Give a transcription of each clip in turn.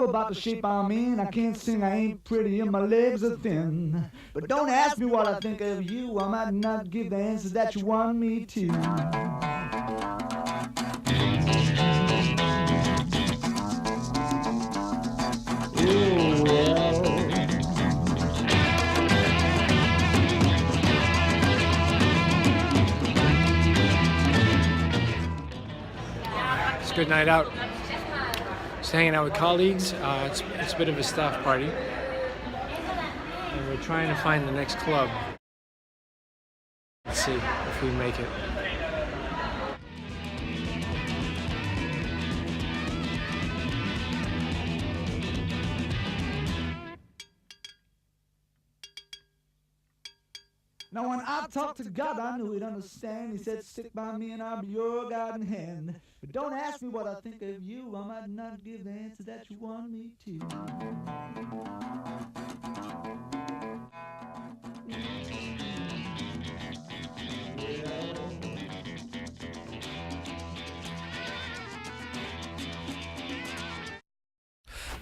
about the shape I'm in. I can't sing, I ain't pretty, and my legs are thin. But don't ask me what I think of you. I might not give the answers that you want me to. It's a good night out. Just hanging out with colleagues. It's a bit of a staff party. And we're trying to find the next club. Let's see if we make it. Now when I talked to God, I knew he'd understand. He said, stick by me and I'll be your guiding hand. But don't ask me what I think of you. I might not give the answer that you want me to.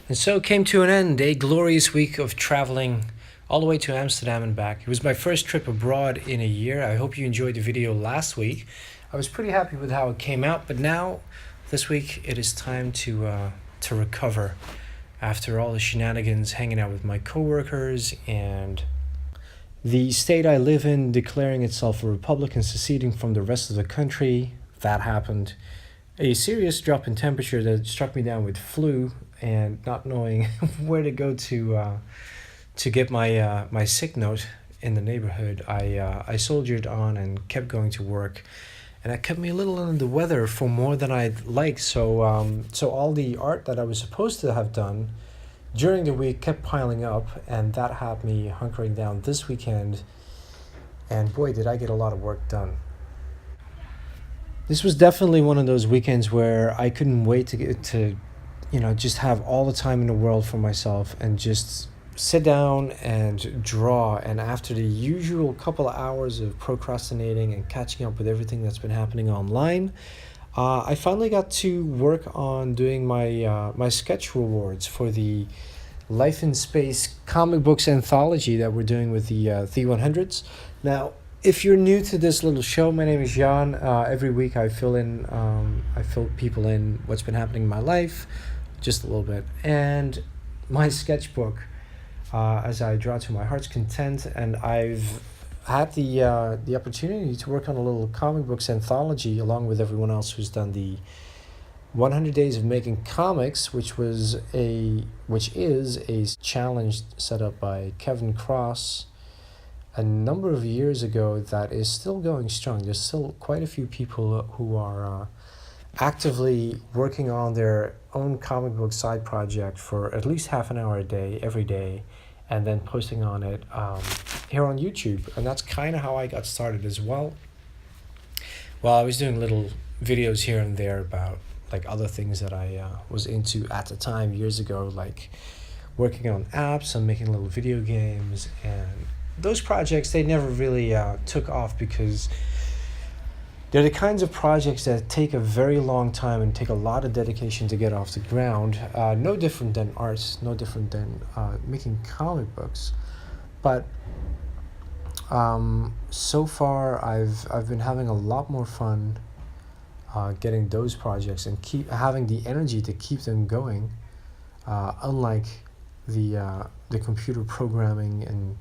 And so came to an end a glorious week of traveling all the way to Amsterdam and back. It was my first trip abroad in a year. I hope you enjoyed the video last week. I was pretty happy with how it came out, but now this week it is time to recover after all the shenanigans hanging out with my coworkers and the state I live in declaring itself a republic and seceding from the rest of the country. That happened. A serious drop in temperature that struck me down with flu, and not knowing where to go to get my sick note in the neighborhood. I soldiered on and kept going to work, and that kept me a little under the weather for more than I'd like. So all the art that I was supposed to have done during the week kept piling up, and that had me hunkering down this weekend. And boy, did I get a lot of work done. This was definitely one of those weekends where I couldn't wait to get to, just have all the time in the world for myself and just sit down and draw. And after the usual couple of hours of procrastinating and catching up with everything that's been happening online, I finally got to work on doing my sketch rewards for the Life in Space comic books anthology that we're doing with the 100s. Now, if you're new to this little show, my name is Jan. Every week I fill people in what's been happening in my life, just a little bit, and my sketchbook as I draw to my heart's content. And I've had the opportunity to work on a little comic books anthology along with everyone else who's done the 100 Days of Making Comics, which is a challenge set up by Kevin Cross a number of years ago that is still going strong. There's still quite a few people who are actively working on their own comic book side project for at least half an hour a day, every day, and then posting on it here on YouTube. And that's kind of how I got started as well. Well, I was doing little videos here and there about like other things that I was into at the time years ago, like working on apps and making little video games. And those projects, they never really took off because they're the kinds of projects that take a very long time and take a lot of dedication to get off the ground. No different than art, no different than making comic books. But so far, I've been having a lot more fun getting those projects and keep having the energy to keep them going. Unlike the computer programming and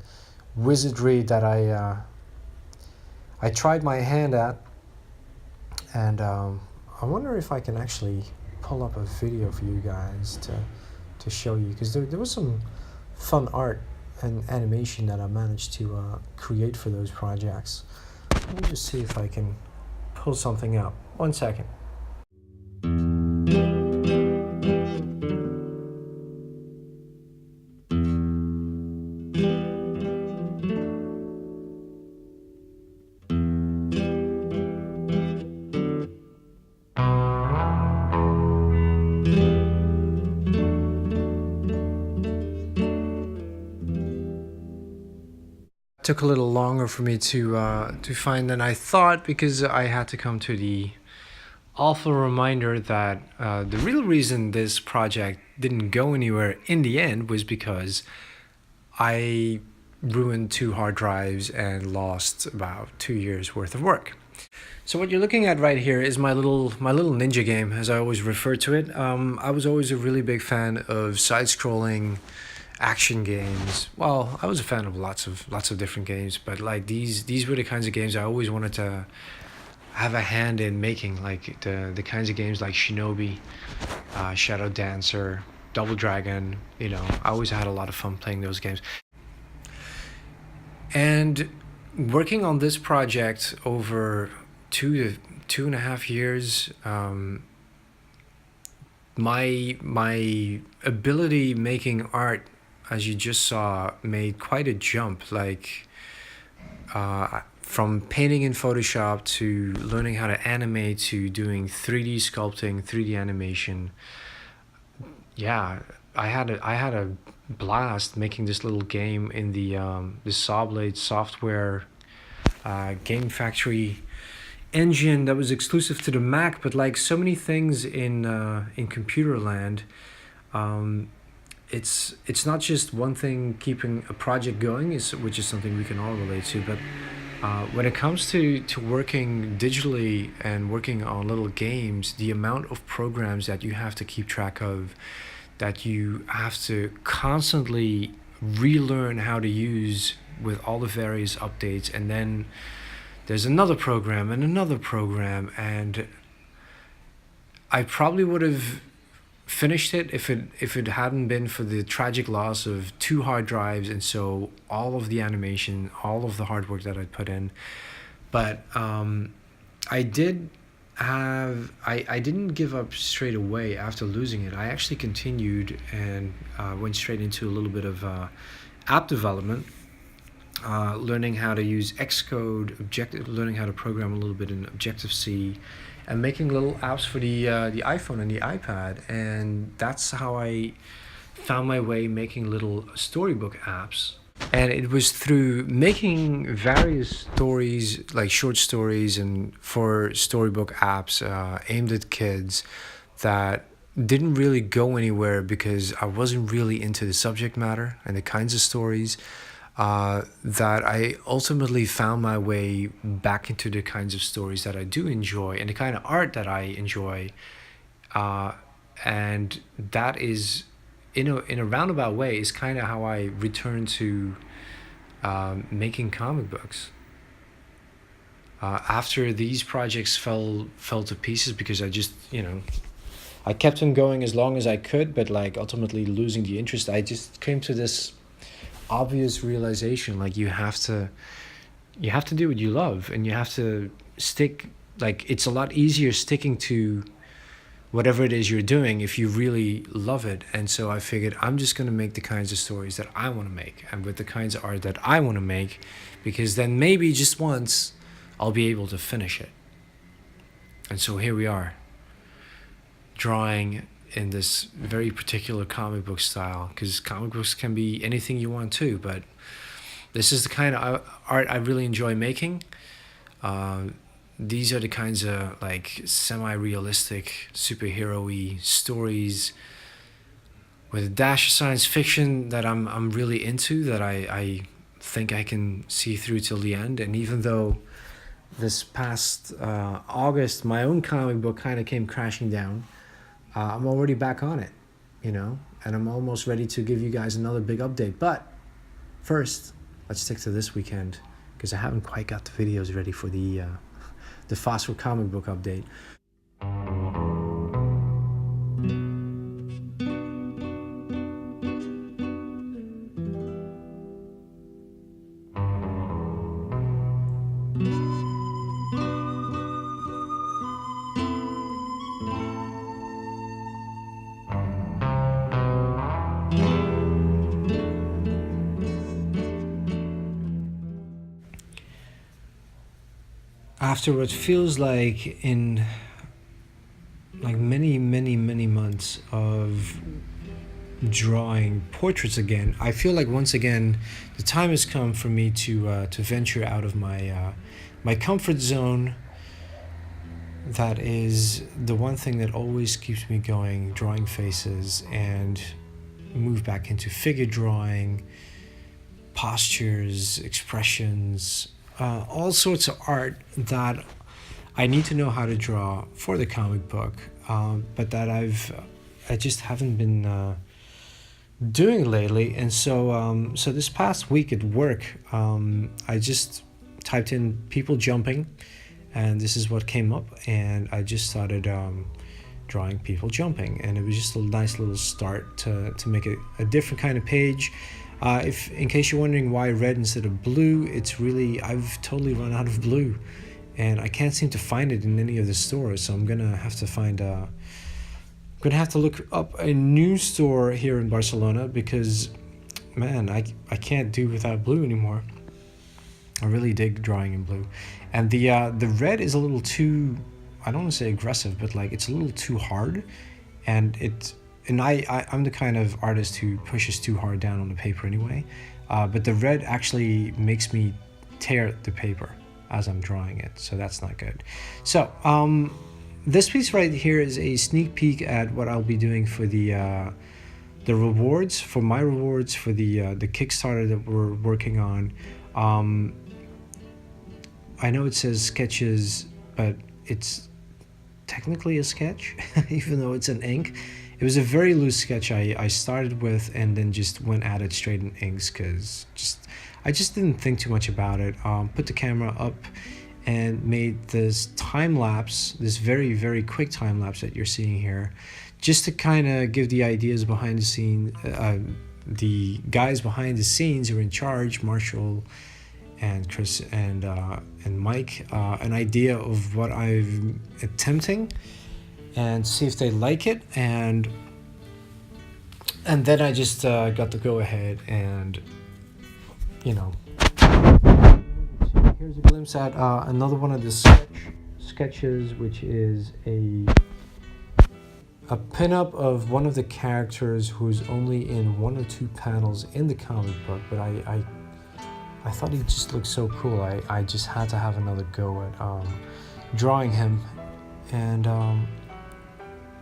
wizardry that I tried my hand at. And I wonder if I can actually pull up a video for you guys to show you, because there was some fun art and animation that I managed to create for those projects. Let me just see if I can pull something up. 1 second. Took a little longer for me to find than I thought, because I had to come to the awful reminder that the real reason this project didn't go anywhere in the end was because I ruined 2 hard drives and lost about 2 years worth of work. So what you're looking at right here is my little ninja game, as I always refer to it. I was always a really big fan of side-scrolling action games. Well, I was a fan of lots of different games, but like these were the kinds of games I always wanted to have a hand in making, like the kinds of games like Shinobi, Shadow Dancer, Double Dragon. You know, I always had a lot of fun playing those games. And working on this project over 2.5 years, my ability making art, as you just saw, made quite a jump. Like from painting in Photoshop to learning how to animate to doing 3D sculpting, 3D animation. Yeah, I had a blast making this little game in the Sawblade software game factory engine that was exclusive to the Mac. But like so many things in computer land, it's not just one thing keeping a project going, which is something we can all relate to, but when it comes to working digitally and working on little games, the amount of programs that you have to keep track of, that you have to constantly relearn how to use with all the various updates, and then there's another program and another program, and I probably would have finished it if it hadn't been for the tragic loss of 2 hard drives, and so all of the animation, all of the hard work that I put in. But I didn't give up straight away after losing it. I actually continued and went straight into a little bit of app development, learning how to use Xcode, learning how to program a little bit in Objective-C, and making little apps for the iPhone and the iPad. And that's how I found my way making little storybook apps. And it was through making various stories, like short stories, and for storybook apps aimed at kids, that didn't really go anywhere because I wasn't really into the subject matter and the kinds of stories, that I ultimately found my way back into the kinds of stories that I do enjoy and the kind of art that I enjoy. And that is, in a roundabout way, is kind of how I returned to making comic books. After these projects fell to pieces because I just, I kept them going as long as I could, but like ultimately losing the interest, I just came to this obvious realization, like you have to do what you love, and you have to stick. Like, it's a lot easier sticking to whatever it is you're doing if you really love it. And so I figured I'm just going to make the kinds of stories that I want to make, and with the kinds of art that I want to make, because then maybe just once I'll be able to finish it. And so here we are, drawing in this very particular comic book style, because comic books can be anything you want to, but this is the kind of art I really enjoy making. These are the kinds of like semi-realistic superhero-y stories with a dash of science fiction that I'm really into, that I think I can see through till the end. And even though this past August my own comic book kind of came crashing down, I'm already back on it, and I'm almost ready to give you guys another big update. But first, let's stick to this weekend, because I haven't quite got the videos ready for the Phosphor comic book update. After what feels like in like many months of drawing portraits again, I feel like once again the time has come for me to venture out of my my comfort zone that is the one thing that always keeps me going, drawing faces, and move back into figure drawing, postures, expressions, all sorts of art that I need to know how to draw for the comic book, but that I just haven't been doing lately. And so so this past week at work, I just typed in people jumping, and this is what came up, and I just started drawing people jumping, and it was just a nice little start to make a different kind of page. If in case you're wondering why red instead of blue, it's really, I've totally run out of blue, and I can't seem to find it in any of the stores, so I'm gonna have to look up a new store here in Barcelona, because man, I can't do without blue anymore. I really dig drawing in blue, and the red is a little too, I don't want to say aggressive, but like it's a little too hard, and I'm the kind of artist who pushes too hard down on the paper anyway, but the red actually makes me tear the paper as I'm drawing it, so that's not good. So this piece right here is a sneak peek at what I'll be doing for the rewards, for my rewards for the Kickstarter that we're working on. I know it says sketches, but it's technically a sketch, even though it's an ink. It was a very loose sketch I started with, and then just went at it straight in inks, because I just didn't think too much about it. Put the camera up and made this time lapse, this very, very quick time lapse that you're seeing here, just to kind of give the ideas behind the scene, the guys behind the scenes who are in charge, Marshall and Chris and Mike, an idea of what I'm attempting, and see if they like it, and then I just got to go ahead and, you know. Here's a glimpse at another one of the sketches, which is a pinup of one of the characters who's only in 1 or 2 panels in the comic book, but I thought he just looked so cool. I just had to have another go at drawing him, and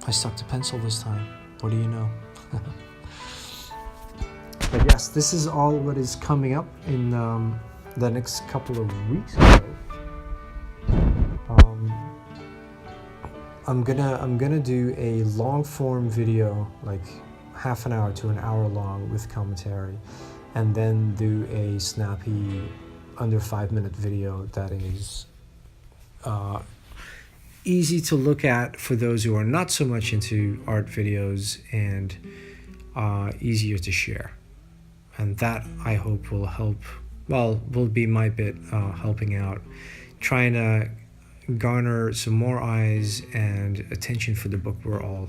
I stuck to pencil this time. What do you know? But yes, this is all what is coming up in the next couple of weeks. I'm gonna do a long form video, like half an hour to an hour long with commentary, and then do a snappy under 5-minute video that is easy to look at for those who are not so much into art videos, and easier to share. And that, I hope, will help, will be my bit helping out, trying to garner some more eyes and attention for the book we're all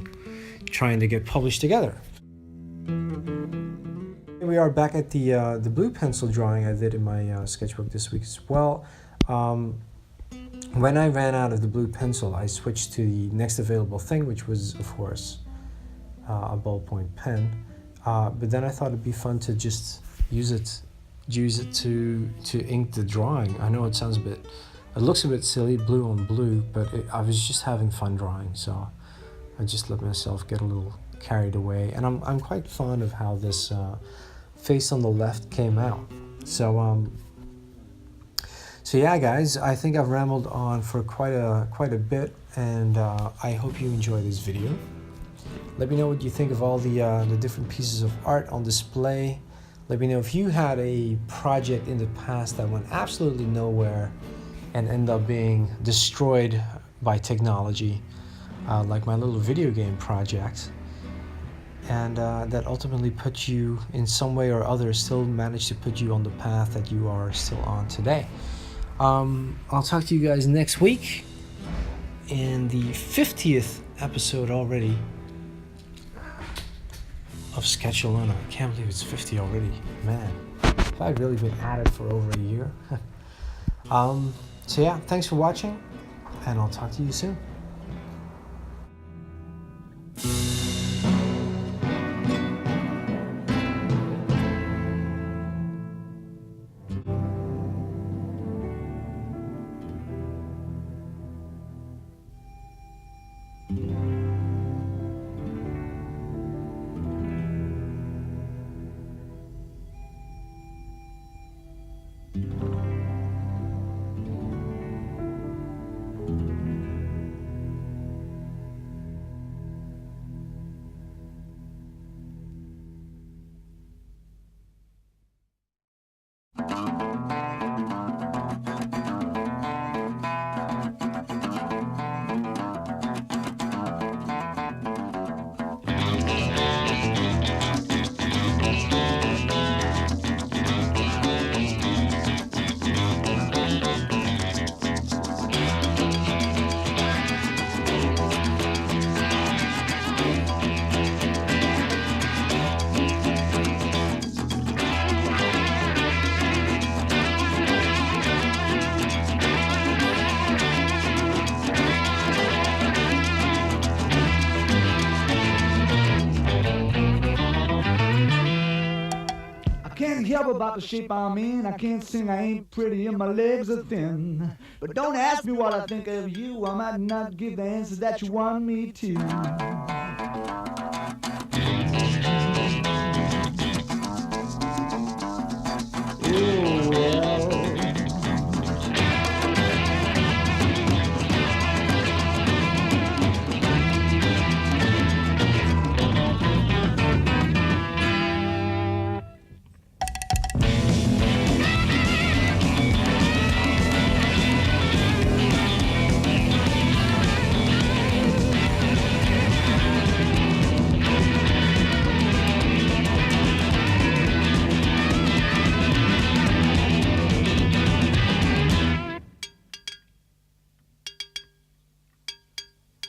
trying to get published together. Here we are back at the blue pencil drawing I did in my sketchbook this week as well. When I ran out of the blue pencil, I switched to the next available thing, which was, of course, a ballpoint pen. But then I thought it'd be fun to just use it to ink the drawing. I know it looks a bit silly, blue on blue, but I was just having fun drawing, so I just let myself get a little carried away. And I'm quite fond of how this face on the left came out. So yeah, guys, I think I've rambled on for quite a bit, and I hope you enjoy this video. Let me know what you think of all the different pieces of art on display. Let me know if you had a project in the past that went absolutely nowhere and ended up being destroyed by technology, like my little video game project, and that ultimately put you in some way or other, still managed to put you on the path that you are still on today. I'll talk to you guys next week in the 50th episode already of SketchaLona. I can't believe it's 50 already, man. I've really been at it for over a year. So yeah, thanks for watching, and I'll talk to you soon. Can't help about the shape I'm in. I can't sing, I ain't pretty, and my legs are thin. But don't ask me what I think of you. I might not give the answers that you want me to. Oh, well.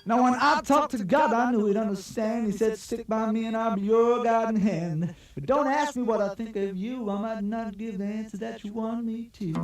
Now when I talked to God, I knew he'd understand. He said, stick by me and I'll be your guiding hand. But don't ask me what I think of you. I might not give the answer that you want me to.